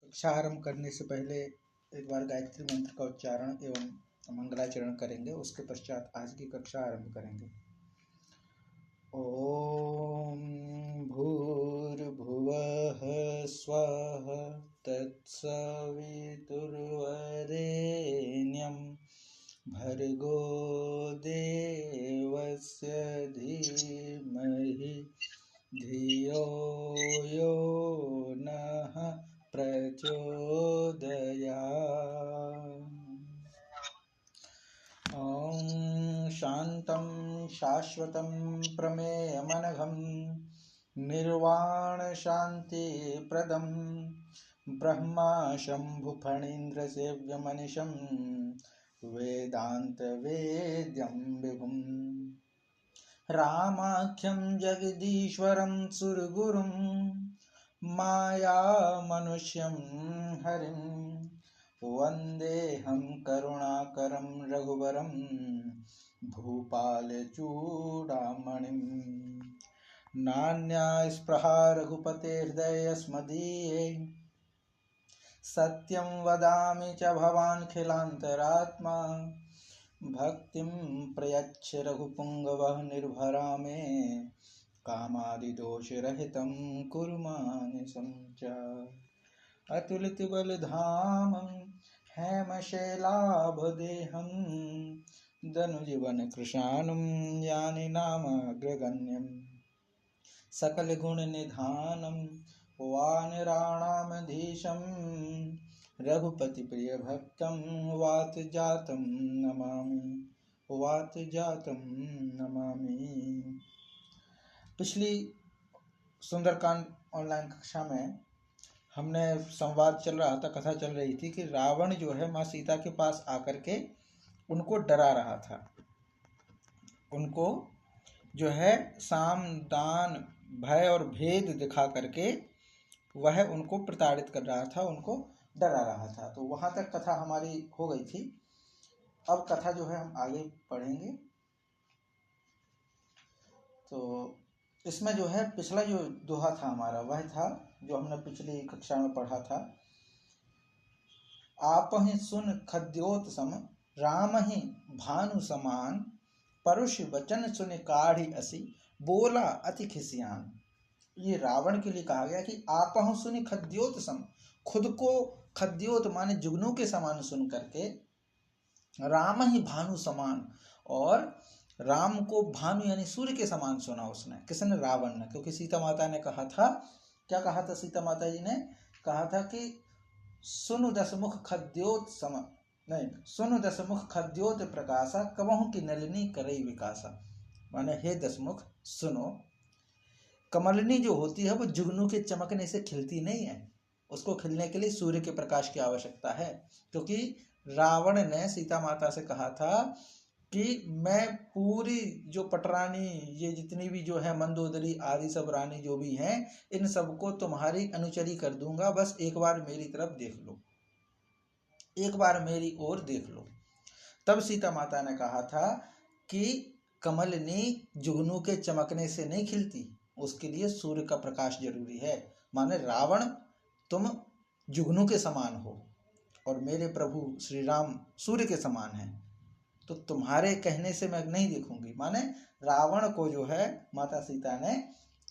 कक्षा आरंभ करने से पहले एक बार गायत्री मंत्र का उच्चारण एवं मंगलाचरण करेंगे। उसके पश्चात आज की कक्षा आरंभ करेंगे। ओम भूर्भुवः स्वः तत्सवितुर्वरेण्यं भर्गो देवस्य धीमहि धियो यो नः प्रचोदयात्। ॐ शान्तं शाश्वतं प्रमेयमनघं निर्वाणशान्तिप्रदं ब्रह्मा शम्भुफणीन्द्रसेव्यमनिशं वेदान्तवेद्यं विभुम् रामाख्यं जगदीश्वरं सुरगुरुं मायामनुष्यं हरिं वन्देऽहं करुणाकरं रघुवरं भूपालचूडामणिं। नान्या स्पृहा रघुपतेर्हृदयस्मदीये सत्यं वदामि च भवान्खिलान्तरात्मा भक्तिं प्रयच्छ रघुपुङ्गवः निर्भरा मे कामादिदोषरहितं कुरु मानसं च। अतुलितबलधामं हेमशैलाभदेहं दनुजीवनकृशानुं यानि नामाग्रगण्यं सकलगुणनिधानं वानराणामधीशं रघुपतिप्रियभक्तं वातजातं नमामि। पिछली सुंदरकांड ऑनलाइन कक्षा में हमने संवाद चल रहा था, कथा चल रही थी कि रावण जो है माँ सीता के पास आकर के उनको डरा रहा था। उनको जो है साम दान भय और भेद दिखा करके वह उनको प्रताड़ित कर रहा था, उनको डरा रहा था। तो वहां तक कथा हमारी हो गई थी। अब कथा जो है हम आगे पढ़ेंगे। तो इसमें जो है पिछला जो दोहा था हमारा वह था जो हमने पिछली कक्षा में पढ़ा था। आपहि सुन खद्योत सम राम ही भानु समान परुष वचन सुन काढ़ी असी बोला अति खिसियान। ये रावण के लिए कहा गया कि आपहु सुनि खद्योत सम, खुद को खद्योत माने जुगनू के समान सुन करके, राम ही भानु समान, और राम को भानु यानी सूर्य के समान सुना उसने। किसने? रावण ने। क्योंकि सीता माता ने कहा था, क्या कहा था? सीता माता जी ने कहा था कि सुनु दसमुख खद्योत सम, नहीं, सुनु दसमुख खद्योत प्रकाशा कबहु की नलिनी करई विकासा। माने हे दसमुख सुनो, कमलिनी जो होती है वो जुगनू के चमकने से खिलती नहीं है। उसको खिलने के लिए सूर्य के प्रकाश की आवश्यकता है। क्योंकि रावण ने सीता माता से कहा था कि मैं पूरी जो पटरानी, ये जितनी भी जो है मंदोदरी आदि सब रानी जो भी हैं, इन सबको तुम्हारी अनुचरी कर दूंगा, बस एक बार मेरी तरफ देख लो, एक बार मेरी ओर देख लो। तब सीता माता ने कहा था कि कमलिनी जुगनू के चमकने से नहीं खिलती, उसके लिए सूर्य का प्रकाश जरूरी है। माने रावण तुम जुगनू के समान हो और मेरे प्रभु श्री राम सूर्य के समान हैं, तो तुम्हारे कहने से मैं नहीं देखूंगी। माने रावण को जो है माता सीता ने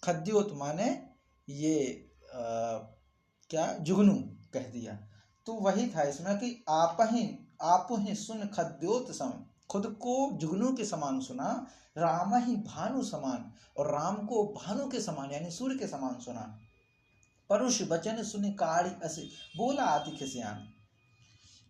खद्योत माने ये क्या जुगनू कह दिया। तो वही था इसमें कि आप ही सुन खद्योत सम, खुद को जुगनू के समान सुना, राम ही भानु समान, और राम को भानु के समान यानी सूर्य के समान सुना। परुष वचन सुनि काढ़ी असी बोला अति खिसियान।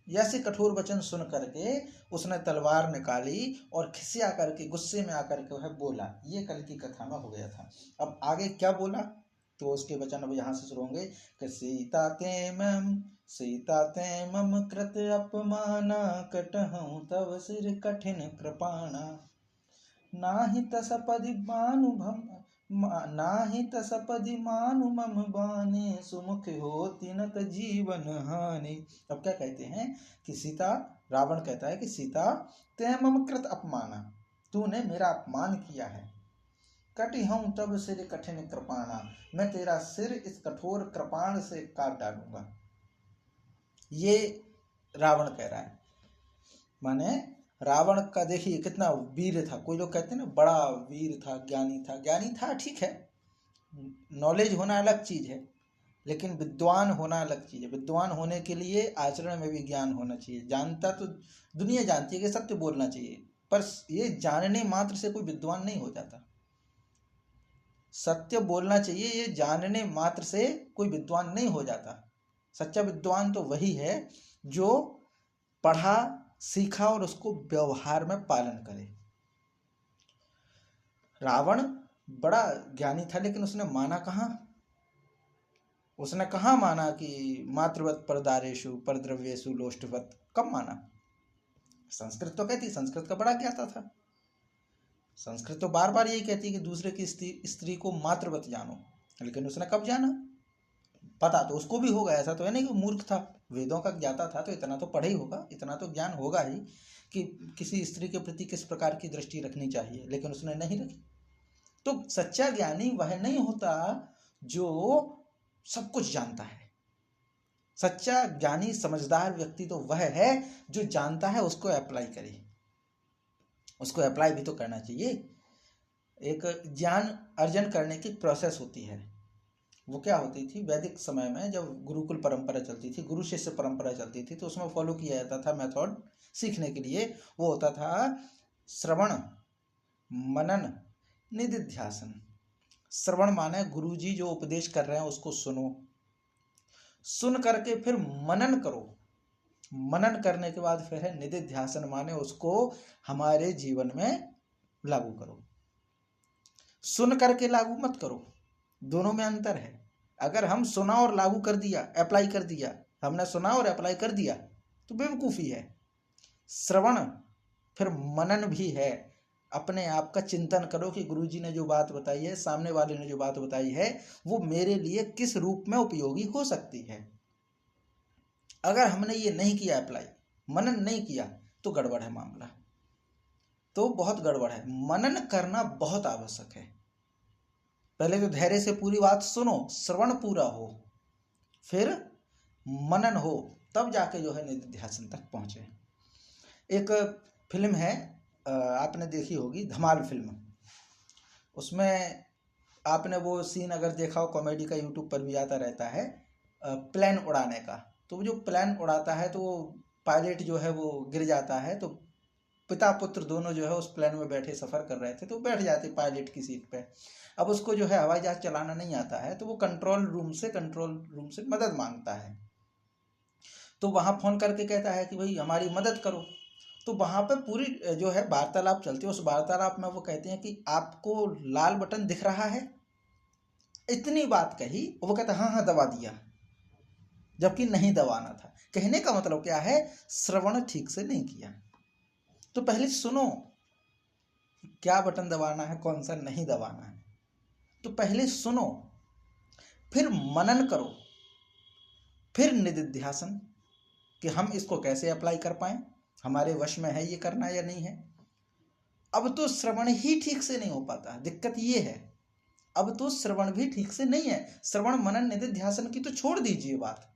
ऐसे कठोर वचन सुन करके उसने तलवार निकाली और खिसिया करके, गुस्से में आकर के वह बोला। ये कल की कथा में हो गया था। अब आगे क्या बोला तो उसके वचन अब यहाँ से शुरू होंगे कि सीता ते मम कृत अपमाना कटहूं तव सिर कठिन कृपाणा नाही तसपदि मानु मम बाने सुमुख होती न त जीवन हानि। अब क्या कहते हैं कि सीता, रावण कहता है कि सीता ते मम कृत अपमाना, तूने मेरा अपमान किया है। कटि हूं तब सिर कठिन कृपाणा, मैं तेरा सिर इस कठोर कृपाण से काट डालूंगा। ये रावण कह रहा है। माने रावण का देखिए कितना वीर था। कोई लोग कहते हैं ना बड़ा वीर था, ज्ञानी था, ठीक है, नॉलेज होना अलग चीज है, लेकिन विद्वान होना अलग चीज है। विद्वान होने के लिए आचरण में भी ज्ञान होना चाहिए। जानता तो दुनिया जानती है कि सत्य बोलना चाहिए, पर ये जानने मात्र से कोई विद्वान नहीं हो जाता। सत्य बोलना चाहिए, ये जानने मात्र से कोई विद्वान नहीं हो जाता। सच्चा विद्वान तो वही है जो पढ़ा सीखा और उसको व्यवहार में पालन करे। रावण बड़ा ज्ञानी था, लेकिन उसने माना कहाँ? उसने कहाँ माना कि मातृवत परदारेषु परद्रव्येषु लोष्टवत? कब माना? संस्कृत तो कहती, संस्कृत का बड़ा ज्ञाता था। संस्कृत तो बार बार यही कहती कि दूसरे की स्त्री को मातृवत जानो, लेकिन उसने कब जाना? पता तो उसको भी होगा, ऐसा तो है नहीं कि मूर्ख था, वेदों का ज्ञाता था, तो इतना तो पढ़ा ही होगा, इतना तो ज्ञान होगा ही कि किसी स्त्री के प्रति किस प्रकार की दृष्टि रखनी चाहिए, लेकिन उसने नहीं रखी। तो सच्चा ज्ञानी वह नहीं होता जो सब कुछ जानता है। सच्चा ज्ञानी समझदार व्यक्ति तो वह है जो जानता है उसको अप्लाई करे। उसको अप्लाई भी तो करना चाहिए। एक ज्ञान अर्जन करने की प्रोसेस होती है। वो क्या होती थी वैदिक समय में, जब गुरुकुल परंपरा चलती थी, गुरु शिष्य परंपरा चलती थी, तो उसमें फॉलो किया जाता था मेथड सीखने के लिए। वो होता था श्रवण, मनन, निदिध्यासन। श्रवण माने गुरुजी जो उपदेश कर रहे हैं उसको सुनो, सुन करके फिर मनन करो, मनन करने के बाद फिर है निदिध्यासन, माने उसको हमारे जीवन में लागू करो। सुन करके लागू मत करो, दोनों में अंतर है। अगर हम सुना और लागू कर दिया, अप्लाई कर दिया, हमने सुना और अप्लाई कर दिया तो बेवकूफ़ी है। श्रवण फिर मनन भी है। अपने आप का चिंतन करो कि गुरुजी ने जो बात बताई है, सामने वाले ने जो बात बताई है, वो मेरे लिए किस रूप में उपयोगी हो सकती है। अगर हमने ये नहीं किया, अप्लाई मनन नहीं किया, तो गड़बड़ है मामला, तो बहुत गड़बड़ है। मनन करना बहुत आवश्यक है। पहले तो धैर्य से पूरी बात सुनो, श्रवण पूरा हो, फिर मनन हो, तब जाके जो है निधिध्यासन तक पहुंचे। एक फिल्म है, आपने देखी होगी, धमाल फिल्म। उसमें आपने वो सीन अगर देखा हो, कॉमेडी का यूट्यूब पर भी आता रहता है, प्लेन उड़ाने का। तो जो प्लेन उड़ाता है तो वो पायलट जो है वो गिर जाता है, तो पिता पुत्र दोनों जो है उस प्लेन में बैठे सफ़र कर रहे थे, तो बैठ जाते पायलट की सीट पे। अब उसको जो है हवाई जहाज चलाना नहीं आता है, तो वो कंट्रोल रूम से मदद मांगता है। तो वहाँ फ़ोन करके कहता है कि भाई हमारी मदद करो। तो वहाँ पे पूरी जो है वार्तालाप चलती है। उस वार्तालाप में वो कहते हैं कि आपको लाल बटन दिख रहा है। इतनी बात कही, वो कहता हाँ हाँ दबा दिया, जबकि नहीं दबाना था। कहने का मतलब क्या है? श्रवण ठीक से नहीं किया। तो पहले सुनो क्या बटन दबाना है, कौन सा नहीं दबाना है। तो पहले सुनो, फिर मनन करो, फिर निदिध्यासन कि हम इसको कैसे अप्लाई कर पाएं, हमारे वश में है ये करना या नहीं है। अब तो श्रवण ही ठीक से नहीं हो पाता, दिक्कत ये है। अब तो श्रवण भी ठीक से नहीं है। श्रवण मनन निदिध्यासन की तो छोड़ दीजिए बात,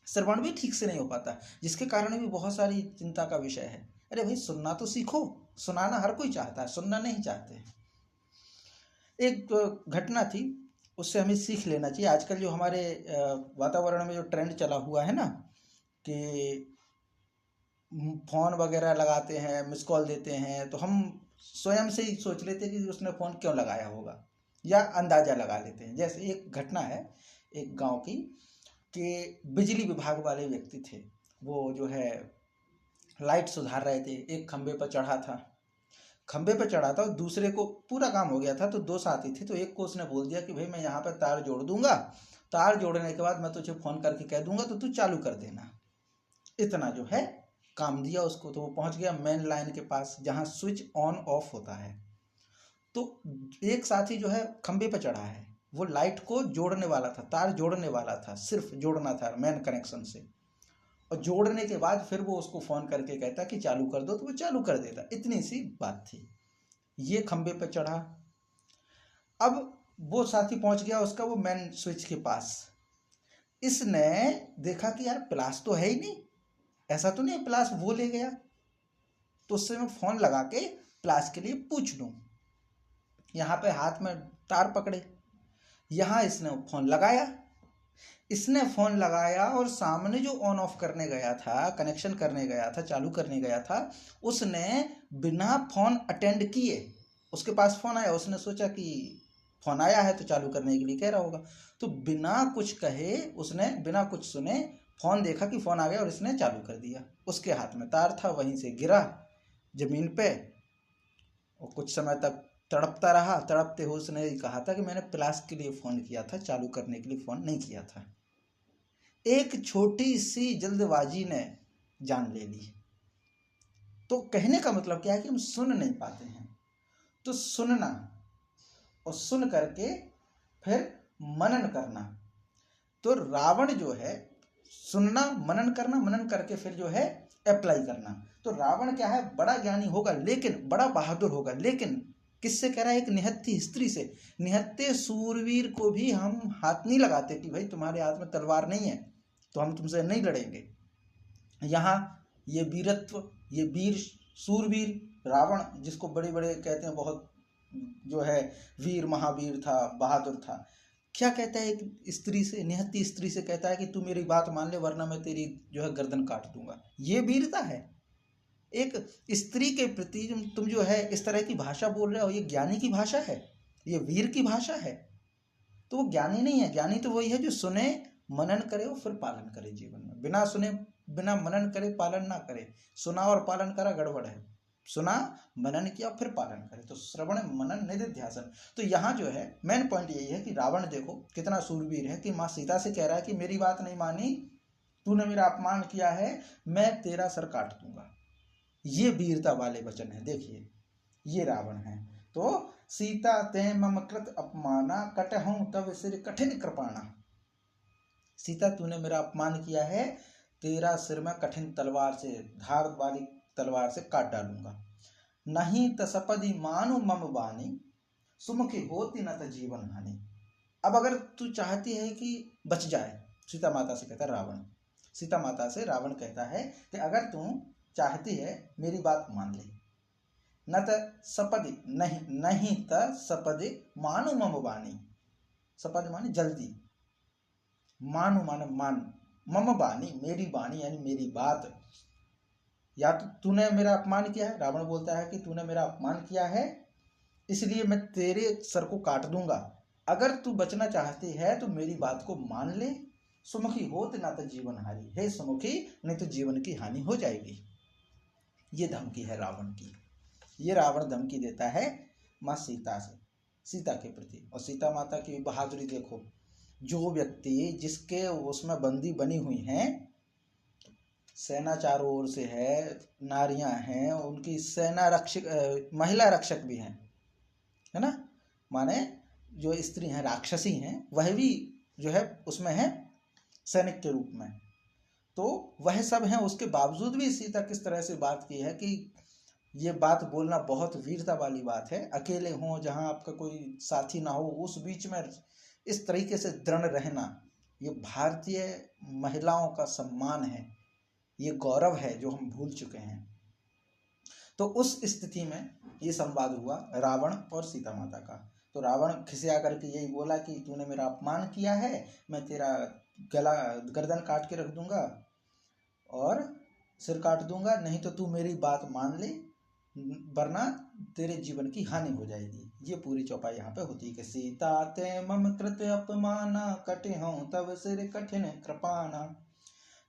श्रवण भी ठीक से नहीं हो पाता, जिसके कारण भी बहुत सारी चिंता का विषय है। अरे भाई सुनना तो सीखो, सुनाना हर कोई चाहता है, सुनना नहीं चाहते। एक घटना थी, उससे हमें सीख लेना चाहिए। आजकल जो हमारे वातावरण में जो ट्रेंड चला हुआ है ना, कि फ़ोन वगैरह लगाते हैं, मिस कॉल देते हैं, तो हम स्वयं से ही सोच लेते हैं कि उसने फ़ोन क्यों लगाया होगा, या अंदाज़ा लगा लेते हैं। जैसे एक घटना है एक गांव की, कि बिजली विभाग वाले व्यक्ति थे, वो जो है लाइट सुधार रहे थे। एक खंबे पर चढ़ा था, खंबे पर चढ़ा था, और दूसरे को पूरा काम हो गया था, तो दो साथी थे। तो एक को उसने बोल दिया कि भाई मैं यहाँ पर तार जोड़ दूंगा, तार जोड़ने के बाद मैं तुझे फ़ोन करके कह दूंगा, तो तू चालू कर देना। इतना जो है काम दिया उसको। तो वो पहुंच गया मेन लाइन के पास, जहाँ स्विच ऑन ऑफ होता है। तो एक साथी जो है खंबे पर चढ़ा है, वो लाइट को जोड़ने वाला था, तार जोड़ने वाला था, सिर्फ जोड़ना था मेन कनेक्शन से। और जोड़ने के बाद फिर वो उसको फ़ोन करके कहता कि चालू कर दो, तो वो चालू कर देता। इतनी सी बात थी। ये खंबे पर चढ़ा, अब वो साथी पहुंच गया उसका वो मेन स्विच के पास। इसने देखा कि यार प्लास तो है ही नहीं, ऐसा तो नहीं प्लास वो ले गया, तो उससे मैं फोन लगा के प्लास के लिए पूछ लूं। यहाँ पे हाथ में तार पकड़े, यहाँ इसने फोन लगाया, इसने फोन लगाया और सामने जो ऑन ऑफ करने गया था, कनेक्शन करने गया था, चालू करने गया था, उसने बिना फोन अटेंड किए, उसके पास फोन आया, उसने सोचा कि फोन आया है तो चालू करने के लिए कह रहा होगा, तो बिना कुछ कहे उसने बिना कुछ सुने फोन देखा कि फोन आ गया और इसने चालू कर दिया। उसके हाथ में तार था, वहीं से गिरा जमीन पे और कुछ समय तक तड़पता रहा। तड़पते हुए उसने कहा था कि मैंने प्लास के लिए फ़ोन किया था, चालू करने के लिए फ़ोन नहीं किया था। एक छोटी सी जल्दबाजी ने जान ले ली। तो कहने का मतलब क्या है कि हम सुन नहीं पाते हैं, तो सुनना और सुन करके फिर मनन करना। तो रावण जो है सुनना, मनन करना, मनन करके फिर जो है अप्लाई करना। तो रावण क्या है, बड़ा ज्ञानी होगा लेकिन बड़ा बहादुर होगा, लेकिन किससे कह रहा है, एक निहत्थी स्त्री से। निहत्थे सूरवीर को भी हम हाथ नहीं लगाते कि भाई तुम्हारे हाथ में तलवार नहीं है तो हम तुमसे नहीं लड़ेंगे। यहाँ ये वीरत्व, ये वीर सूरवीर रावण जिसको बड़े बड़े कहते हैं, बहुत जो है वीर महावीर था, बहादुर था, क्या कहता है एक स्त्री से, निहत्ती स्त्री से कहता है कि तू मेरी बात मान ले वरना मैं तेरी जो है गर्दन काट दूंगा। ये वीरता है। एक स्त्री के प्रति तुम जो है इस तरह की भाषा बोल रहे हो, ये ज्ञानी की भाषा है, ये वीर की भाषा है। तो वो ज्ञानी नहीं है। ज्ञानी तो वही है जो सुने, मनन करे और फिर पालन करे जीवन में। बिना सुने, बिना मनन करे पालन ना करे। सुना और पालन करा गड़बड़ है। सुना, मनन किया, फिर पालन करे, तो श्रवण मनन निधिध्यासन। तो यहाँ जो है मेन पॉइंट यही है कि रावण देखो कितना सूरवीर है कि माँ सीता से कह रहा है कि मेरी बात नहीं मानी, तूने मेरा अपमान किया है, मैं तेरा सर काट दूंगा। ये वीरता वाले वचन है। देखिए ये रावण है। तो सीता ते मम कृत अपमाना, कटहूं तब सिर कठिन कृपाणा। सीता तूने मेरा अपमान किया है, तेरा सिर में कठिन तलवार से, धार वाली तलवार से काट डालूंगा। नहीं तसपदि मानु मम बानी, सुमुखी होती न त जीवन हानि। अब अगर तू चाहती है कि बच जाए, सीता माता से कहता है रावण, सीता माता से रावण कहता है कि अगर तू चाहती है मेरी बात मान ले, न त सपदि, नहीं नहीं त सपदि मानु मम बानी, सपदि माने जल्दी, मानु माने मान, मम बानी मेरी बानी यानी मेरी बात। या तो तूने मेरा अपमान किया है, रावण बोलता है कि तूने मेरा अपमान किया है इसलिए मैं तेरे सर को काट दूंगा। अगर तू बचना चाहती है तो मेरी बात को मान ले, सुमुखी होत ना तो जीवन हारी, हे सुमुखी नहीं तो जीवन की हानि हो जाएगी। ये धमकी है रावण की। ये रावण धमकी देता है माँ सीता से, सीता के प्रति। और सीता माता की बहादुरी देखो, जो व्यक्ति जिसके उसमें बंदी बनी हुई हैं, सेना चारों ओर से है, नारियां हैं, उनकी सेना रक्षक, महिला रक्षक भी हैं, है ना, माने जो स्त्री हैं, राक्षसी हैं, वह भी जो है उसमें है सैनिक के रूप में। तो वह सब हैं, उसके बावजूद भी सीता किस तरह से बात की है कि ये बात बोलना बहुत वीरता वाली बात है। अकेले हों, जहाँ आपका कोई साथी ना हो, उस बीच में इस तरीके से दृढ़ रहना, ये भारतीय महिलाओं का सम्मान है, ये गौरव है जो हम भूल चुके हैं। तो उस स्थिति में ये संवाद हुआ रावण और सीता माता का। तो रावण खिसिया करके यही बोला कि तूने मेरा अपमान किया है, मैं तेरा गला गर्दन काट के रख दूंगा और सिर काट दूंगा, नहीं तो तू मेरी बात मान ले वरना तेरे जीवन की हानि हो जाएगी। ये पूरी चौपाई यहाँ पे होती है कि सीता ते मम कृत अपमाना, कटिहूं तब सिर कठिन कृपाना,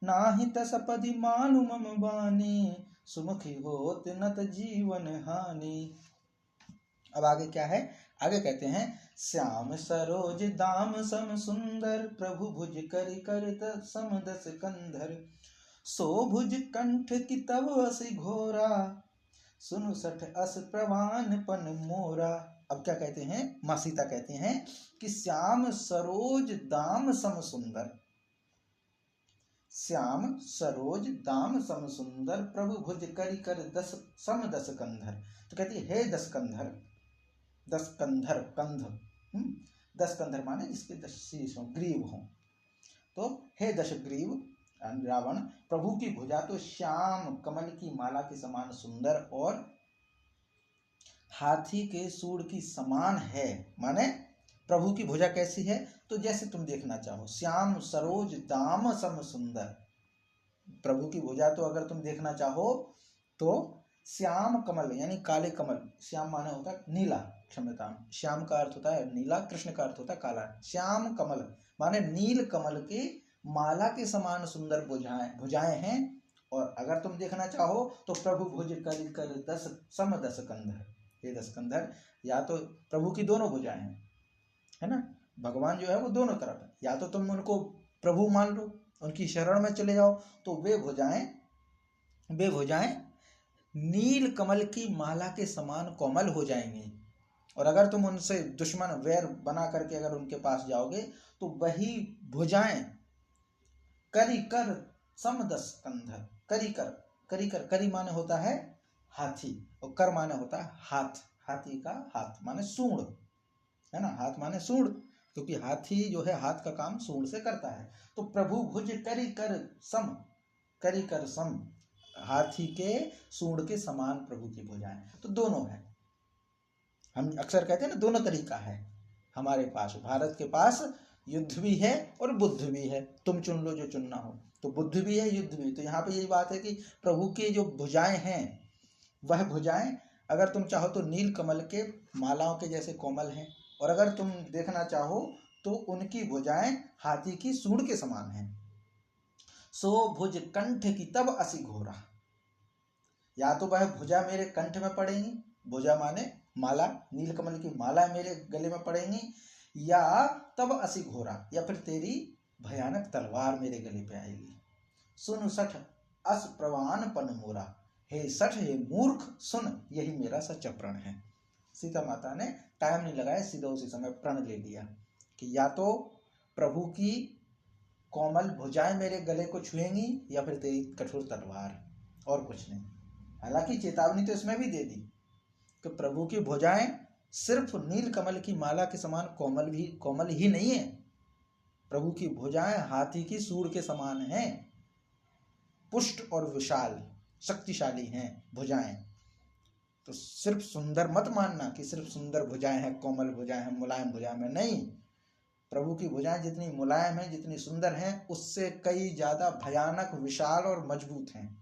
नाहि तसपदि मानु मम बानी, सुमुखी होत न त जीवन हानि। अब आगे क्या है, आगे कहते हैं श्याम सरोज दाम सम सुंदर, प्रभु भुज करि करत सम दस कंधर, सो भुज कंठ की तब असि घोरा, सुनु सठ अस प्रवान पन मोरा। अब क्या कहते हैं, माँ सीता कहते हैं कि श्याम सरोज दाम सम सुंदर, श्याम सरोज दाम सम सुंदर, प्रभु भुज करि कर दस सम दस कंधर। तो कहती है हे दस कंधर, दस कंधर, कंध, दस कंधर माने जिसके 10 शीश हो, ग्रीव हो, तो हे दशग्रीव रावण, प्रभु की भुजा तो श्याम कमल की माला के समान सुंदर और हाथी के सूंड की समान है। माने प्रभु की भुजा कैसी है? तो जैसे तुम देखना चाहो, श्याम सरोज दाम सम सुंदर। प्रभु की भुजा तो अगर तुम देखना चाहो तो श्याम कमल यानी काले कमल, श्याम माने होता है नीला, क्षमता, श्याम का अर्थ होता है नीला, कृष्ण का अर्थ होता है काला। श्याम कमल माने नील कमल की माला के समान सुंदर भुजाएं हैं। और अगर तुम देखना चाहो तो प्रभु भुज कर दस सम दस कंधर, ये 10 कंधर, या तो प्रभु की दोनों भुजाएं हैं, है ना, भगवान जो है वो दोनों तरफ है। या तो तुम उनको प्रभु मान लो, उनकी शरण में चले जाओ, तो वे भुजाएं नील कमल की माला के समान कोमल हो जाएंगी। और अगर तुम उनसे दुश्मन वैर बना करके अगर उनके पास जाओगे तो वही भुजाएं करी कर समदस कंधर, करी कर करी माने होता है हाथी और कर माने होता है हाथ, हाथी का हाथ माने सूंड, है ना, हाथ माने सूंड, क्योंकि हाथी जो है हाथ का काम सूंड से करता है। तो प्रभु भुज करी कर सम, हाथी के सूंड के समान प्रभु की भुजाएं, तो दोनों है। हम अक्सर कहते हैं ना, दोनों तरीका है हमारे पास, भारत के पास युद्ध भी है और बुद्ध भी है, तुम चुन लो जो चुनना हो। तो बुद्ध भी है, युद्ध भी। तो यहाँ पे यही बात है कि प्रभु की जो भुजाएं हैं, वह भुजाएं अगर तुम चाहो तो नील कमल के मालाओं के जैसे कोमल हैं, और अगर तुम देखना चाहो तो उनकी भुजाएं हाथी की सूंड के समान हैं। सो भुज कंठ की तब असी घोरा, या तो वह भुजा मेरे कंठ में पड़ेंगी, भुजा माने माला, नील कमल की माला मेरे गले में पड़ेंगी, या तब असी घोरा, या फिर तेरी भयानक तलवार मेरे गले पे आएगी। सुन सठ अस प्रवान पन मोरा, हे सठ, हे मूर्ख, सुन, यही मेरा सच्चा प्रण है। सीता माता ने टाइम नहीं लगाया, सीधा उसी समय प्रण ले लिया कि या तो प्रभु की कोमल भुजाएं मेरे गले को छुएंगी या फिर तेरी कठोर तलवार, और कुछ नहीं। हालांकि चेतावनी तो इसमें भी दे दी कि प्रभु की भुजाएं सिर्फ नील कमल की माला के समान कोमल ही नहीं है, प्रभु की भुजाएं हाथी की सूंड के समान हैं, पुष्ट और विशाल शक्तिशाली हैं भुजाएं। तो सिर्फ सुंदर मत मानना कि सिर्फ सुंदर भुजाएं हैं, कोमल भुजाएं हैं, मुलायम भुजाएं हैं, नहीं। प्रभु की भुजाएं जितनी मुलायम हैं, जितनी सुंदर हैं, उससे कई ज्यादा भयानक, विशाल और मजबूत हैं।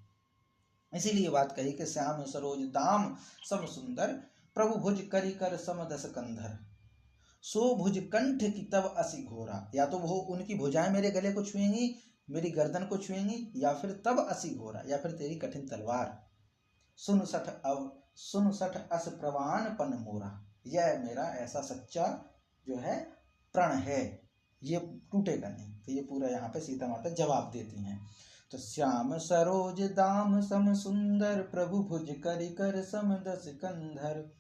इसीलिए बात कही कि श्याम सरोज दाम सम सुंदर, प्रभु भुज करी कर सम दस कंधर, सो भुज कंठ की तब असी घोरा, या तो वो उनकी भुजाएं मेरे गले को छुएंगी, मेरी गर्दन को छुएंगी, या फिर तब असी घोरा, या फिर तेरी कठिन तलवार। सुन सठ अस प्रवान पन मोरा, यह मेरा ऐसा सच्चा जो है प्रण है, ये टूटेगा नहीं। तो ये पूरा यहाँ पे सीता माता जवाब देती हैं। तो श्याम सरोज दाम सम सुंदर, प्रभु भुज करि कर सम दस कंधर,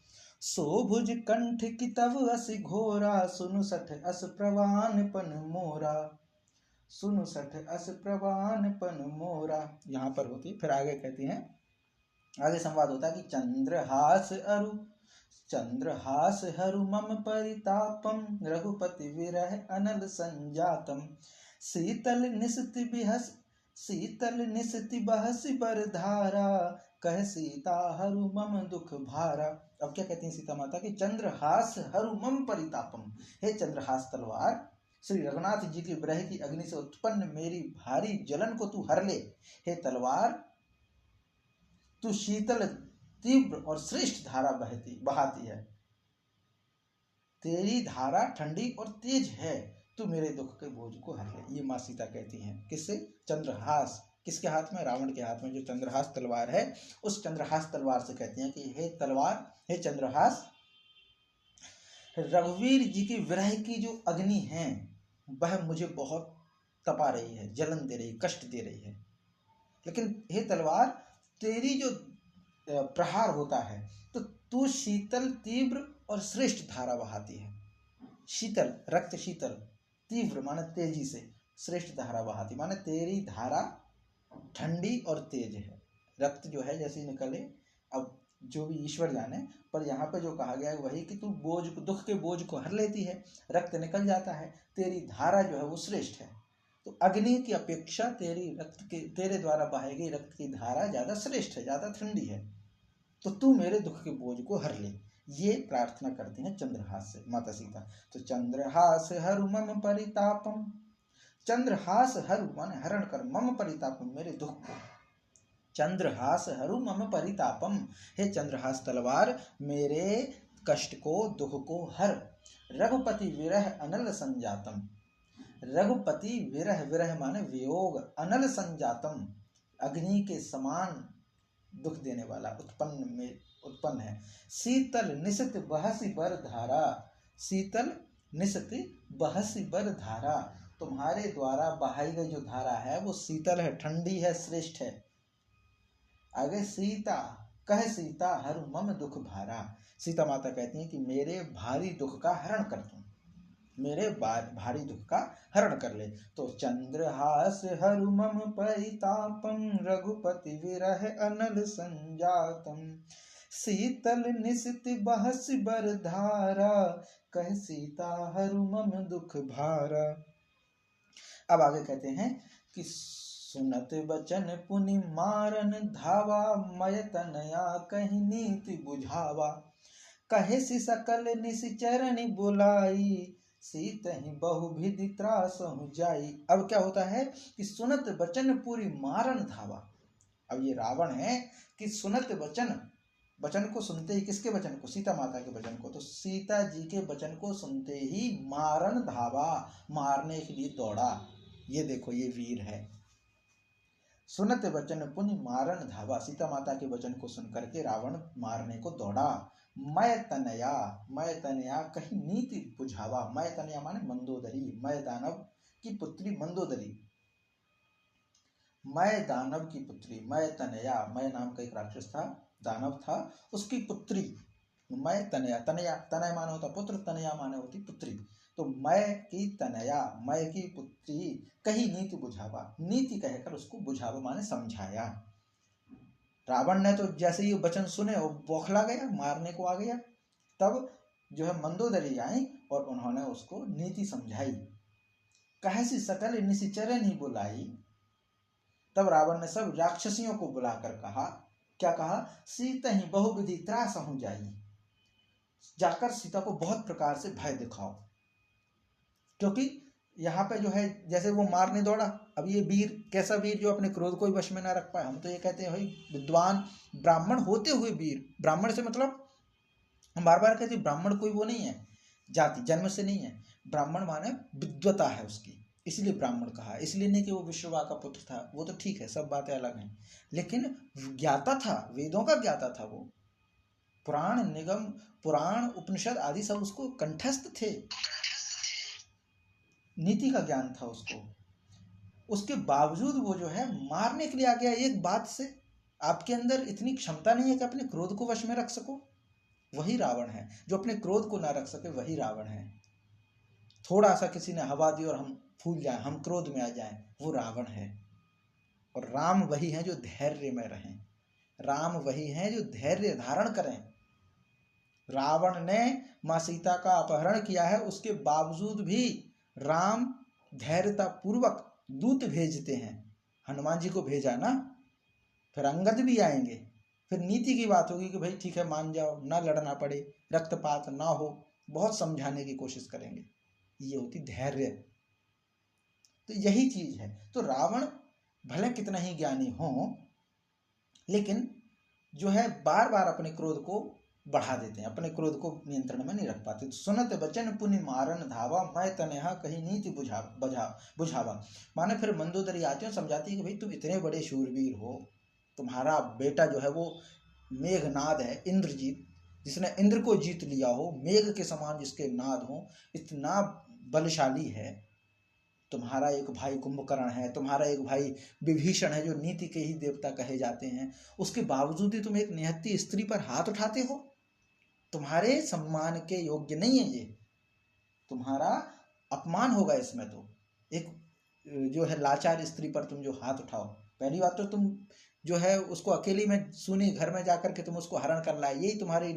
सो भुज कंठ की तब अस घोरा, सुनु सठ अस प्रवान पन मोरा, सुनु सठ अस प्रवान पन मोरा। यहाँ पर होती, फिर आगे कहती हैं, आगे संवाद होता है कि चंद्रहास हरु मम परितापम, रघुपति विरह अनल संजातम, शीतल निसति बहसि बर धारा, कह सीता हरु मम दुख भारा। अब क्या कहती हैं सीता माता कि चंद्रहास हरु मम परितापम, हे चंद्रहास तलवार, श्री रघुनाथ जी की विरह की अग्नि से उत्पन्न मेरी भारी जलन को तू हर ले। हे तलवार, तू शीतल, तीव्र और श्रेष्ठ धारा बहाती है, तेरी धारा ठंडी और तेज है, तू मेरे दुख के बोझ को हर ले। ये माँ सीता कहती हैं, किससे? चंद्रहास, किसके हाथ में? रावण के हाथ में जो चंद्रहास तलवार है, उस चंद्रहास तलवार से कहती हैं कि हे तलवार, हे चंद्रहास, रघुवीर जी की विरह की जो अग्नि है वह मुझे बहुत तपा रही है, जलन दे रही, कष्ट दे रही है, लेकिन हे तलवार, तेरी जो प्रहार होता है तो तू शीतल, तीव्र और श्रेष्ठ धारा बहाती है। शीतल, रक्त शीतल, तीव्र माने तेजी से, श्रेष्ठ धारा बहाती माने तेरी धारा ठंडी और तेज है। रक्त जो है जैसे निकले, अब जो भी ईश्वर जाने, पर यहाँ पे जो कहा गया है वही कि तू दुख के बोझ को हर लेती है, रक्त निकल जाता है, तेरी धारा जो है वो श्रेष्ठ है। तो अग्नि की अपेक्षा तेरे द्वारा बहाई गई रक्त की धारा ज्यादा श्रेष्ठ है, ज्यादा ठंडी है, तो तू मेरे दुख के बोझ को हर ले। ये प्रार्थना करती हैं चंद्रहास से माता सीता। तो चंद्रहास हरु मम परितापम, चंद्रहास हरु माने हरण कर, मम परितापम मेरे दुख को, चंद्रहास हरु मम परितापम, हे चंद्रहास तलवार मेरे कष्ट को दुख को हर। रघुपति विरह अनल संजातम, रघुपति विरह, विरह माने वियोग, अनल संजातम अग्नि के समान दुख देने वाला उत्पन्न है। शीतल निशित बहसी बर धारा, शीतल निशित बहसी बर धारा, तुम्हारे द्वारा बहाई गई जो धारा है वो शीतल है, ठंडी है, श्रेष्ठ है। आगे सीता कह सीता हरु मम दुख भारा, सीता माता कहती हैं कि मेरे भारी दुख का हरण कर तुम, मेरे भारी दुख का हरण कर ले। तो चंद्रहास हरु मम परितापम, रघुपति विरह अनल संजातम, शीतल निशित बहस बर धारा, कह सीता हरु मम दुख भारा। अब आगे कहते हैं कि सुनत बचन पुनि मारन धावा, मय तनया कहीं नीति बुझावा, कहे सी सकल निश्चरणी बुलाई, सीतहि बहुभिधि त्रासहु जाई। अब क्या होता है कि सुनत बचन पूरी मारन धावा। अब ये रावण है कि सुनत वचन, वचन को सुनते ही, किसके वचन को? सीता माता के वचन को। तो सीता जी के वचन को सुनते ही मारन धावा, मारने के लिए दौड़ा। ये देखो ये वीर है। सुनत वचन पुनि मारन धावा, सीता माता के वचन को सुनकर के रावण मारने को दौड़ा। मय तनया, मय तनया कहीं नीति बुझावा, मय तनया माने मंदोदरी, मय दानव की पुत्री मंदोदरी, मय दानव की पुत्री, मय तनया, मय नाम का एक राक्षस था, दानव था, उसकी पुत्री मय तनया, तनया तनय माने होता पुत्र, तनया माने होती पुत्री। तो मय की तनया, मय की पुत्री कहीं नीति बुझावा, नीति कहकर उसको बुझावा माने समझाया। रावण ने तो जैसे ही वचन सुने वो बौखला गया, मारने को आ गया। तब जो है मंदोदरी आई और उन्होंने उसको नीति समझाई। कहसी सकल निशिचरन ही बुलाई, तब रावण ने सब राक्षसियों को बुलाकर कहा, क्या कहा? सीता ही बहुविधि त्रासहु जाई, जाकर सीता को बहुत प्रकार से भय दिखाओ। क्योंकि यहाँ पे जो है जैसे वो मारने दौड़ा, अब ये वीर कैसा वीर जो अपने क्रोध को ही वश में ना रख पाए। हम तो ये कहते हैं भाई विद्वान ब्राह्मण होते हुए वीर, ब्राह्मण से मतलब हम बार बार कहते हैं ब्राह्मण कोई वो नहीं है जाति, जन्म से नहीं है। ब्राह्मण माने विद्वता है उसकी, इसलिए ब्राह्मण कहा, इसलिए नहीं कि वो विश्ववा का पुत्र था, वो तो ठीक है, सब बातें अलग हैं, लेकिन ज्ञाता था, वेदों का ज्ञाता था वो, पुराण निगम, पुराण उपनिषद आदि सब उसको कंठस्थ थे, नीति का ज्ञान था उसको। उसके बावजूद वो जो है मारने के लिए आ गया। एक बात से आपके अंदर इतनी क्षमता नहीं है कि अपने क्रोध को वश में रख सको, वही रावण है। जो अपने क्रोध को ना रख सके वही रावण है। थोड़ा सा किसी ने हवा दी और हम फूल जाएं, हम क्रोध में आ जाएं, वो रावण है। और राम वही है जो धैर्य में रहें, राम वही है जो धैर्य धारण करें। रावण ने मां सीता का अपहरण किया है, उसके बावजूद भी राम धैर्यता पूर्वक दूत भेजते हैं। हनुमान जी को भेजा ना, फिर अंगद भी आएंगे, फिर नीति की बात होगी कि भाई ठीक है मान जाओ, ना लड़ना पड़े, रक्तपात ना हो, बहुत समझाने की कोशिश करेंगे। ये होती धैर्य। तो यही चीज है। तो रावण भले कितना ही ज्ञानी हो, लेकिन जो है बार बार अपने क्रोध को बढ़ा देते हैं, अपने क्रोध को नियंत्रण में नहीं रख पाते। तो सुनत बचन पुनि मारन धावा, मैं तनहा कहीं नीति बुझावा। माने फिर मंदोदरी आती है, समझाती है कि भाई तुम इतने बड़े शूरवीर हो, तुम्हारा बेटा जो है वो मेघनाद है, इंद्रजीत, जिसने इंद्र को जीत लिया हो, मेघ के समान जिसके नाद हो, इतना बलशाली है। तुम्हारा एक भाई कुंभकर्ण है, तुम्हारा एक भाई विभीषण है जो नीति के ही देवता कहे जाते हैं, उसके बावजूद ही तुम एक निहत्थी स्त्री पर हाथ उठाते हो। तुम्हारे सम्मान के योग्य नहीं है ये, तुम्हारा अपमान होगा इसमें। तो एक जो है लाचार स्त्री पर तुम जो हाथ उठाओ, पहली बात तो तुम जो है उसको अकेली में सुनी घर में जाकर के तुम उसको हरण कर लाए, यही तुम्हारी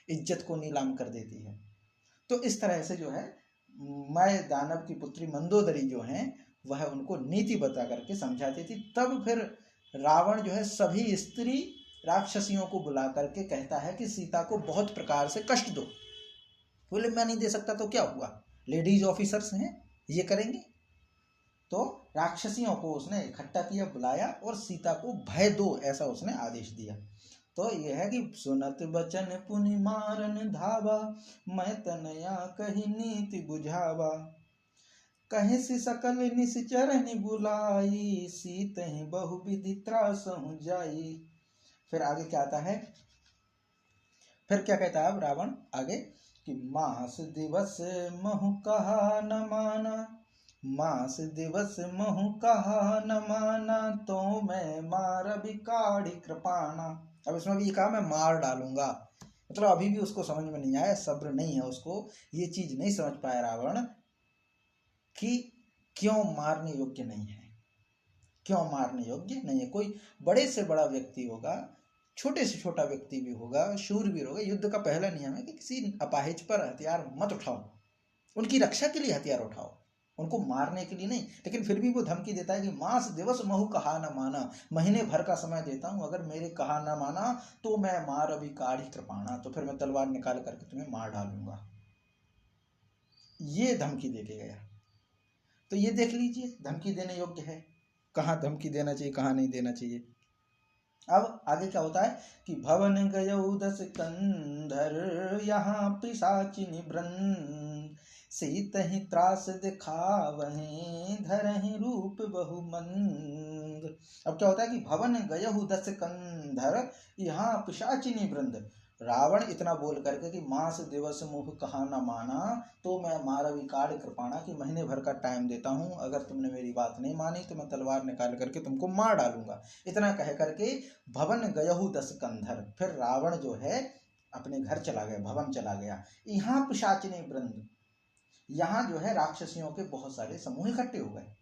इज्जत को नीलाम कर देती है। तो इस तरह से जो है मैं दानव की पुत्री मंदोदरी जो हैं वह उनको नीति बता करके समझाती थी। तब फिर रावण जो है सभी स्त्री राक्षसियों को बुला करके कहता है कि सीता को बहुत प्रकार से कष्ट दो। बोले मैं नहीं दे सकता तो क्या हुआ, लेडीज ऑफिसर्स हैं, ये करेंगे। तो राक्षसियों को उसने इकट्ठा किया, बुलाया और सीता को भय दो, ऐसा उसने आदेश दिया। तो यह है कि सुनत बचन पुनि मारन धावा, मैं तनया कही नीति बुझावा, कहे से सकल निश्चरनि बुलाई, सीत ही बहुविधि त्रासहु जाई। फिर आगे क्या आता है, फिर क्या कहता है अब रावण आगे कि मास दिवस महु कहा न माना, मास दिवस महु कहा न माना, तो मैं मार बिकाड़ी कृपाणा। अब इसमें भी कहा मैं मार डालूंगा, मतलब अभी भी उसको समझ में नहीं आया, सब्र नहीं है उसको, ये चीज नहीं समझ पाया रावण कि क्यों मारने योग्य नहीं है, क्यों मारने योग्य नहीं है। कोई बड़े से बड़ा व्यक्ति होगा, छोटे से छोटा व्यक्ति भी होगा, शूरवीर होगा, युद्ध का पहला नियम है कि किसी अपाहिज पर हथियार मत उठाओ, उनकी रक्षा के लिए हथियार उठाओ, उनको मारने के लिए नहीं। लेकिन फिर भी वो धमकी देता है कि मास दिवस महु कहा न माना, महीने भर का समय देता हूं, अगर मेरे कहा न माना तो मैं मार अभी काढ़ी कृपाणा, तो फिर मैं तलवार निकाल करके तुम्हें मार डालूंगा, ये धमकी दे के गया। तो ये देख लीजिए धमकी देने योग्य है, कहाँ धमकी देना चाहिए कहाँ नहीं देना चाहिए। अब आगे क्या होता है कि भवन गयौ दस कंधर, यहाँ पिशाचिनी वृंद, सीतहि त्रास दिखावहि, धरहि रूप बहुमंद। अब क्या होता है कि भवन गयहु दस कंधर, यहाँ पिशाचिनी वृंद। रावण इतना बोल करके कि मास दिवस मुह कहा न माना, तो मैं मारवी काढ़ कृपाणा, कि महीने भर का टाइम देता हूं, अगर तुमने मेरी बात नहीं मानी तो मैं तलवार निकाल करके तुमको मार डालूंगा। इतना कह करके भवन गयहु दस कंधर, फिर रावण जो है अपने घर चला गया, भवन चला गया। यहाँ पिशाचिनी वृंद, यहाँ जो है राक्षसियों के बहुत सारे समूह इकट्ठे हो गए।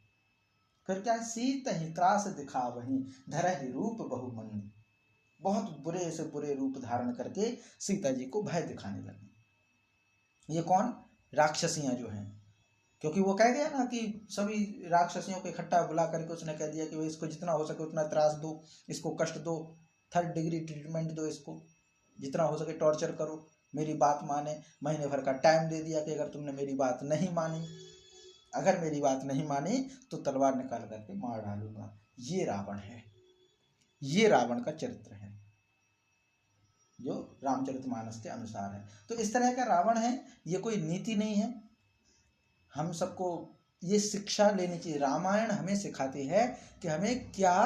फिर क्या, सीत ही त्रास दिखावहि, धरहि रूप बहुमंद, बहुत बुरे से बुरे रूप धारण करके सीता जी को भय दिखाने लगे। ये कौन, राक्षसियां जो हैं, क्योंकि वो कह गया ना कि सभी राक्षसियों को इकट्ठा बुला करके उसने कह दिया कि इसको जितना हो सके उतना त्रास दो, इसको कष्ट दो, 3rd डिग्री ट्रीटमेंट दो, इसको जितना हो सके टॉर्चर करो, मेरी बात माने। महीने भर का टाइम दे दिया कि अगर तुमने मेरी बात नहीं मानी, अगर मेरी बात नहीं मानी तो तलवार निकाल करके मार डालूंगा। ये रावण है, ये रावण का चरित्र है जो रामचरितमानस के अनुसार है। तो इस तरह का रावण है, ये कोई नीति नहीं है। हम सबको ये शिक्षा लेनी चाहिए। रामायण हमें सिखाती है कि हमें क्या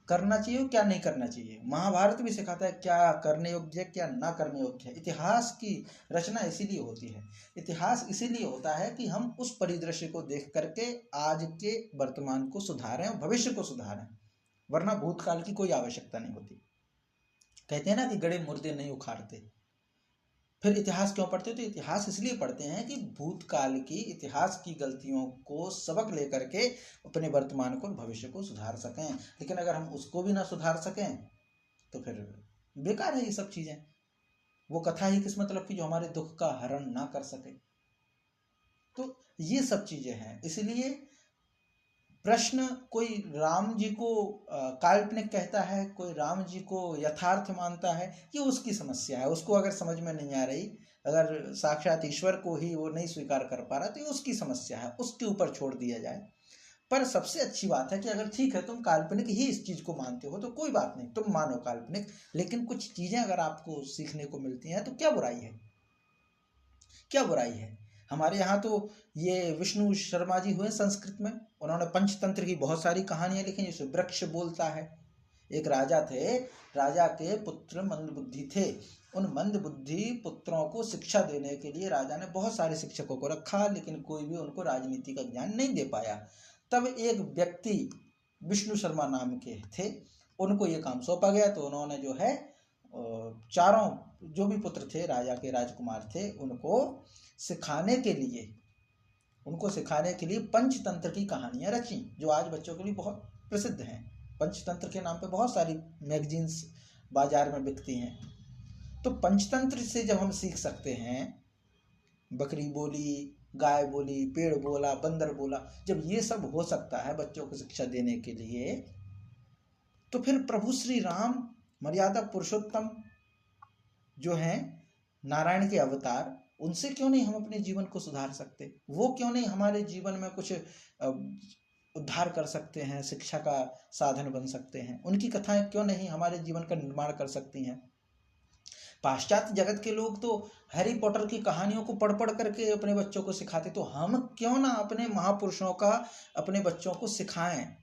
करना चाहिए और क्या नहीं करना चाहिए। महाभारत भी सिखाता है क्या करने योग्य है क्या ना करने योग्य है। इतिहास की रचना इसीलिए होती है, इतिहास इसीलिए होता है कि हम उस परिदृश्य को देख करके आज के वर्तमान को सुधारें और भविष्य को सुधारें, वरना भूतकाल की कोई आवश्यकता नहीं होती। कहते हैं ना कि गड़े मुर्दे नहीं उखाड़ते। फिर इतिहास क्यों पढ़ते? तो इतिहास इसलिए पढ़ते हैं कि भूतकाल की, इतिहास की गलतियों को सबक लेकर के अपने वर्तमान को और भविष्य को सुधार सकें। लेकिन अगर हम उसको भी ना सुधार सकें तो फिर बेकार है ये सब चीजें। वो कथा ही किस मतलब की जो हमारे दुख का हरण ना कर सके। तो ये सब चीजें हैं। इसलिए प्रश्न, कोई राम जी को काल्पनिक कहता है, कोई राम जी को यथार्थ मानता है, ये उसकी समस्या है। उसको अगर समझ में नहीं आ रही, अगर साक्षात ईश्वर को ही वो नहीं स्वीकार कर पा रहा तो ये उसकी समस्या है, उसके ऊपर छोड़ दिया जाए। पर सबसे अच्छी बात है कि अगर ठीक है तुम काल्पनिक ही इस चीज को मानते हो तो कोई बात नहीं, तुम मानो काल्पनिक, लेकिन कुछ चीजें अगर आपको सीखने को मिलती हैं तो क्या बुराई है, क्या बुराई है। हमारे यहाँ तो ये विष्णु शर्मा जी हुए संस्कृत में, उन्होंने पंचतंत्र की बहुत सारी कहानियां लिखी। जैसे वृक्ष बोलता है, एक राजा थे, राजा के पुत्र मंदबुद्धि थे। उन मंदबुद्धि पुत्रों को शिक्षा देने के लिए राजा ने बहुत सारे शिक्षकों को रखा, लेकिन कोई भी उनको राजनीति का ज्ञान नहीं दे पाया। तब एक व्यक्ति विष्णु शर्मा नाम के थे, उनको ये काम सौंपा गया। तो उन्होंने जो है चारों जो भी पुत्र थे राजा के, राजकुमार थे, उनको सिखाने के लिए पंचतंत्र की कहानियां रची, जो आज बच्चों के लिए बहुत प्रसिद्ध हैं। पंचतंत्र के नाम पे बहुत सारी मैगजीन्स बाजार में बिकती हैं। तो पंचतंत्र से जब हम सीख सकते हैं, बकरी बोली, गाय बोली, पेड़ बोला, बंदर बोला। जब ये सब हो सकता है बच्चों को शिक्षा देने के लिए, तो फिर प्रभु श्री राम मर्यादा पुरुषोत्तम जो हैं, नारायण के अवतार, उनसे क्यों नहीं हम अपने जीवन को सुधार सकते? वो क्यों नहीं हमारे जीवन में कुछ उद्धार कर सकते हैं, शिक्षा का साधन बन सकते हैं? उनकी कथाएं क्यों नहीं हमारे जीवन का निर्माण कर सकती हैं? पाश्चात्य जगत के लोग तो हैरी पॉटर की कहानियों को पढ़ पढ़ करके अपने बच्चों को सिखाते, तो हम क्यों ना अपने महापुरुषों का अपने बच्चों को सिखाएं,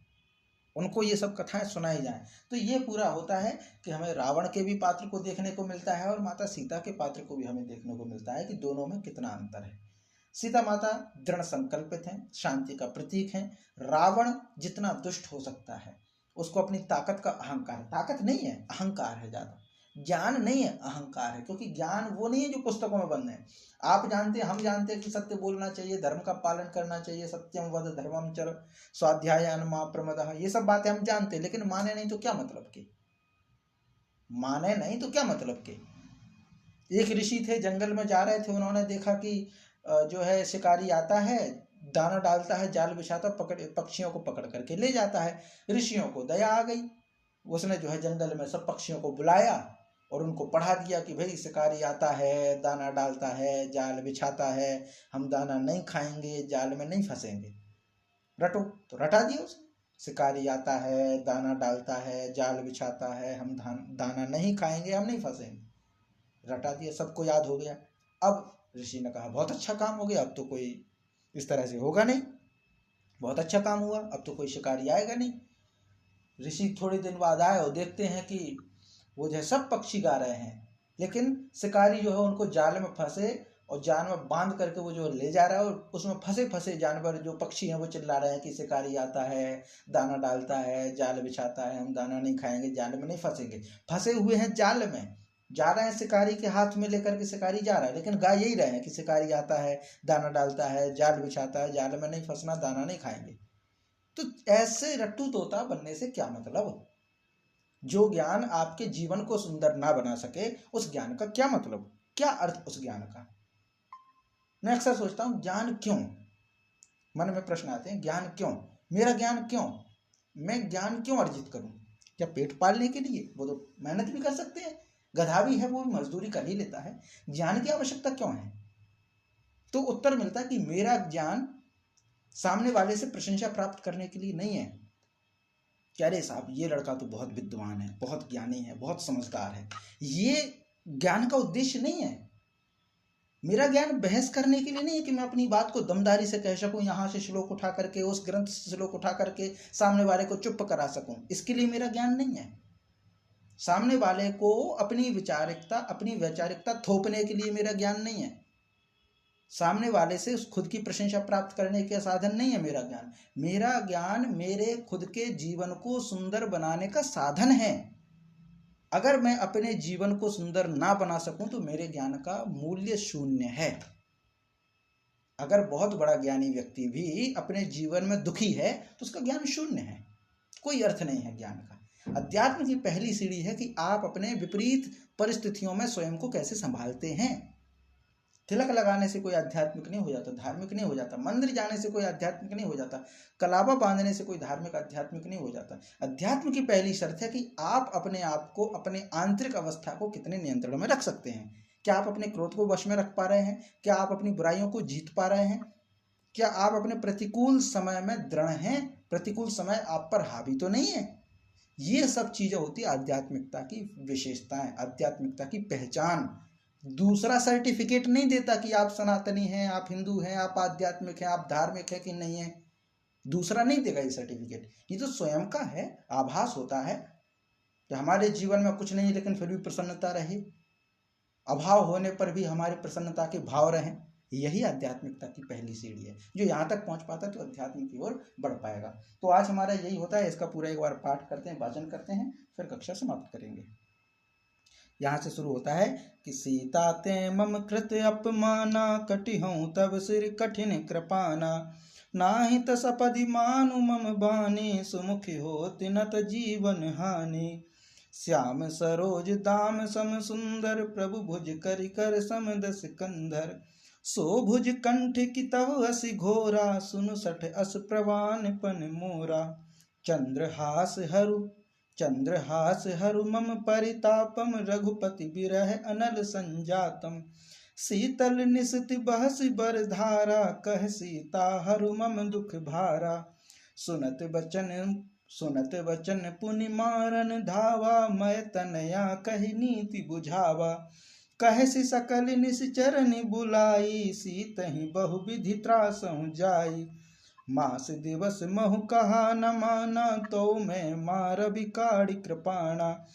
उनको ये सब कथाएं सुनाई जाएं। तो ये पूरा होता है कि हमें रावण के भी पात्र को देखने को मिलता है और माता सीता के पात्र को भी हमें देखने को मिलता है कि दोनों में कितना अंतर है। सीता माता दृढ़ संकल्पित हैं, शांति का प्रतीक हैं। रावण जितना दुष्ट हो सकता है, उसको अपनी ताकत का अहंकार, ताकत नहीं है, अहंकार है ज्यादा, ज्ञान नहीं है, अहंकार है। क्योंकि ज्ञान वो नहीं है जो पुस्तकों में बंद है। आप जानते हैं, हम जानते हैं कि सत्य बोलना चाहिए, धर्म का पालन करना चाहिए, सत्यम वद धर्मम चर स्वाध्यायन मा प्रमदः, ये सब बातें हम जानते हैं, लेकिन माने नहीं तो क्या मतलब के? माने नहीं तो क्या मतलब के? एक ऋषि थे, जंगल में जा रहे थे, उन्होंने देखा कि जो है शिकारी आता है, दाना डालता है, जाल बिछाता, पक्षियों को पकड़ करके ले जाता है। ऋषियों को दया आ गई, उसने जो है जंगल में सब पक्षियों को बुलाया और उनको पढ़ा दिया कि भाई शिकारी आता है, दाना डालता है, जाल बिछाता है, हम दाना नहीं खाएंगे, जाल में नहीं फंसेंगे, रटो। तो रटा दिया उसे, शिकारी आता है, दाना डालता है, जाल बिछाता है, हम दाना नहीं खाएंगे, हम नहीं फंसेंगे, रटा दिया, सबको याद हो गया। अब ऋषि ने कहा बहुत अच्छा काम हो गया, अब तो कोई इस तरह से होगा नहीं, बहुत अच्छा काम हुआ, अब तो कोई शिकारी आएगा नहीं। ऋषि थोड़े दिन बाद आए और देखते हैं कि वो जो है सब पक्षी गा रहे हैं, लेकिन शिकारी जो है उनको जाल में फंसे और जाल में बांध करके वो जो ले जा रहा है, और उसमें फंसे फंसे जानवर जो पक्षी हैं वो चिल्ला रहे हैं कि शिकारी आता है, दाना डालता है, जाल बिछाता है, हम दाना नहीं खाएंगे, जाल में नहीं फंसेंगे। फंसे हुए हैं जाल में, जा रहे हैं शिकारी के हाथ में लेकर के, शिकारी जा रहा है, लेकिन गा यही रहे हैं कि शिकारी आता है, दाना डालता है, जाल बिछाता है, जाल में नहीं फंसना, दाना नहीं खाएंगे। तो ऐसे रट्टू तोता बनने से क्या मतलब? जो ज्ञान आपके जीवन को सुंदर ना बना सके, उस ज्ञान का क्या मतलब, क्या अर्थ उस ज्ञान का? मैं अक्सर सोचता हूं, ज्ञान क्यों? मन में प्रश्न आते हैं, ज्ञान क्यों? मेरा ज्ञान क्यों? मैं ज्ञान क्यों अर्जित करूं? क्या पेट पालने के लिए? वो तो मेहनत भी कर सकते हैं, गधा भी है, वो मजदूरी कर ही लेता है, ज्ञान की आवश्यकता क्यों है? तो उत्तर मिलता है कि मेरा ज्ञान सामने वाले से प्रशंसा प्राप्त करने के लिए नहीं है कि अरे साहब ये लड़का तो बहुत विद्वान है, बहुत ज्ञानी है, बहुत समझदार है, ये ज्ञान का उद्देश्य नहीं है। मेरा ज्ञान बहस करने के लिए नहीं है कि मैं अपनी बात को दमदारी से कह सकूं, यहां से श्लोक उठा करके, उस ग्रंथ से श्लोक उठा करके सामने वाले को चुप करा सकूं, इसके लिए मेरा ज्ञान नहीं है। सामने वाले को अपनी वैचारिकता थोपने के लिए मेरा ज्ञान नहीं है। सामने वाले से खुद की प्रशंसा प्राप्त करने के साधन नहीं है मेरा ज्ञान। मेरा ज्ञान मेरे खुद के जीवन को सुंदर बनाने का साधन है। अगर मैं अपने जीवन को सुंदर ना बना सकूं तो मेरे ज्ञान का मूल्य शून्य है। अगर बहुत बड़ा ज्ञानी व्यक्ति भी अपने जीवन में दुखी है तो उसका ज्ञान शून्य है, कोई अर्थ नहीं है ज्ञान का। अध्यात्म की पहली सीढ़ी है कि आप अपने विपरीत परिस्थितियों में स्वयं को कैसे संभालते हैं। तिलक लगाने से कोई आध्यात्मिक नहीं हो जाता, धार्मिक नहीं हो जाता। मंदिर जाने से कोई आध्यात्मिक नहीं हो जाता। कलावा बांधने से कोई धार्मिक आध्यात्मिक नहीं हो जाता। अध्यात्म की पहली शर्त है कि आप अपने आप को, अपने आंतरिक अवस्था को कितने नियंत्रण में रख सकते हैं। क्या आप अपने क्रोध को वश में रख पा रहे हैं? क्या आप अपनी बुराइयों को जीत पा रहे हैं? क्या आप अपने प्रतिकूल समय में दृढ़ हैं? प्रतिकूल समय आप पर हावी तो नहीं है? ये सब चीजें होती है आध्यात्मिकता की विशेषताएं, आध्यात्मिकता की पहचान। दूसरा सर्टिफिकेट नहीं देता कि आप सनातनी हैं, आप हिंदू हैं, आप आध्यात्मिक हैं, आप धार्मिक हैं कि नहीं है। दूसरा नहीं देगा ये सर्टिफिकेट। ये तो स्वयं का है, आभास होता है कि हमारे जीवन में कुछ नहीं लेकिन फिर भी प्रसन्नता रहे, अभाव होने पर भी हमारी प्रसन्नता के भाव रहे। यही आध्यात्मिकता की पहली सीढ़ी है। जो यहाँ तक पहुँच पाता है तो अध्यात्म की ओर बढ़ पाएगा। तो आज हमारा यही होता है। इसका पूरा एक बार पाठ करते हैं, वाचन करते हैं, फिर कक्षा समाप्त करेंगे। यहाँ से शुरू होता है कि सीता ते मम कृत अपमाना, कटिहूँ तब सिर कठिन कृपाना, नाहि तसपदि मानु मम बानी, सुमुखी होति नत जीवन हानि। श्याम सरोज दाम सम सुंदर, प्रभु भुज करि कर सम दस कंधर, सो भुज कंठ की तव असि घोरा, सुनु सठ अस प्रवान पन मोरा। चंद्रहास हरु मम परितापम, रघुपति बिरह अनल संजातम। शीतल निसति बहसि बर धारा, कह सीता हरु मम दुख भारा। सुनत बचन पुनि मारन धावा, मैं तनया कहि नीति बुझावा। कहसि सकल निश्चरनि बुलाई, सीतहि बहुविधि त्रासहु जाई। मास दिवस महु कहा न माना, तो मैं मार बिकाड़ी कृपाणा।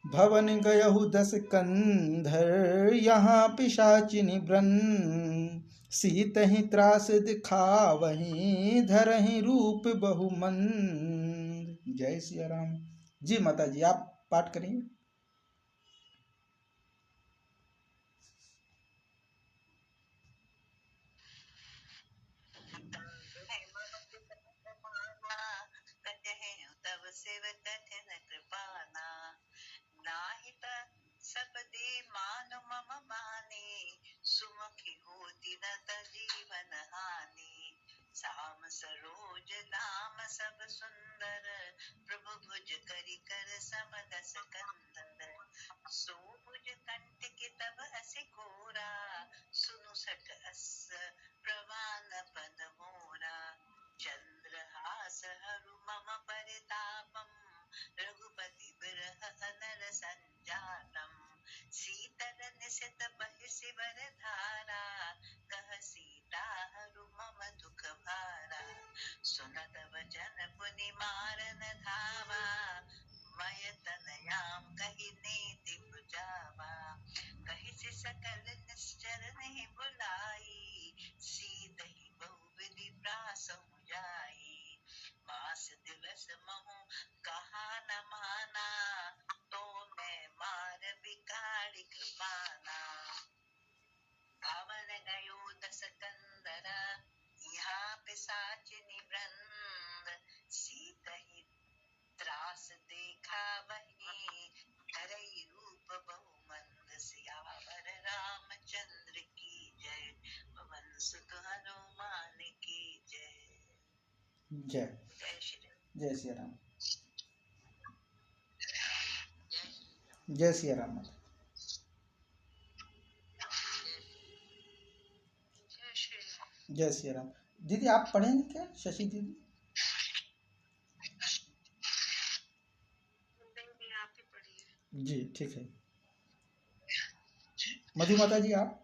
भवन गयहु 10 कंधर, यहाँ पिशाचिनी ब्रन। सीतहि त्रास दिखावहीं, धरहि रूप बहुमंद। जय सिया राम। जी माता जी आप पाठ करेंगे। तव शिव कठिन कृपाना, नाहित सब दे मानु मम माने। सुमुखी होती न त जीवन हानि, साम सरोज नाम सब सुंदर। प्रभु भुज करि कर समदस कंदर। सो भुज कंठ के तब असे घोरा, सुनु सठ अस प्रवान पद मोरा। चंद्रहास हरु मम परितापम, रघुपति बिरह अनल संजातम। शीतल निशित बहिषि बर धारा, कह सीता हरु मम दुख भारा। सुनत वचन पुनि मारन धावा, मय तनयाम कहि नीति बुझावा। कहि सकल निश्चर नहीं बुलाई, सीतहि बहुविधि प्रासहु जाई। मास दिवस महु कहा न माना, तो मैं मार बिकाड़ी कृपाना। भवन गयो 10 कंदरा, यहाँ पिशाचिनी वृंद। सीतहि त्रास देखा वही, धरई रूप बहुमंद। सियावर रामचंद्र की जय, पवन सुत हनुमान की जय। जय जय सिया राम। जय सिया राम। जय सिया राम। दीदी आप पढ़ेंगे क्या? शशि दीदी जी ठीक है। मधु माता जी आप?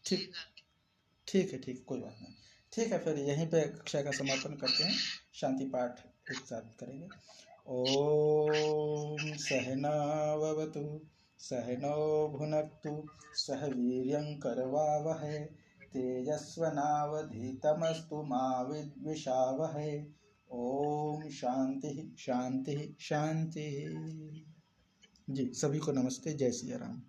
ठीक ठीक है, ठीक, कोई बात नहीं। ठीक है, फिर यहीं पे कक्षा का समापन करते हैं। शांति पाठ एक साथ करेंगे। ओम सहनाववतु सहनौ भुनक्तु सह वीर्यं करवावहै तेजस्वनावधीतमस्तु मा विद्विषावहै। ओम शांति शांति शांति। जी सभी को नमस्ते। जय सिया राम।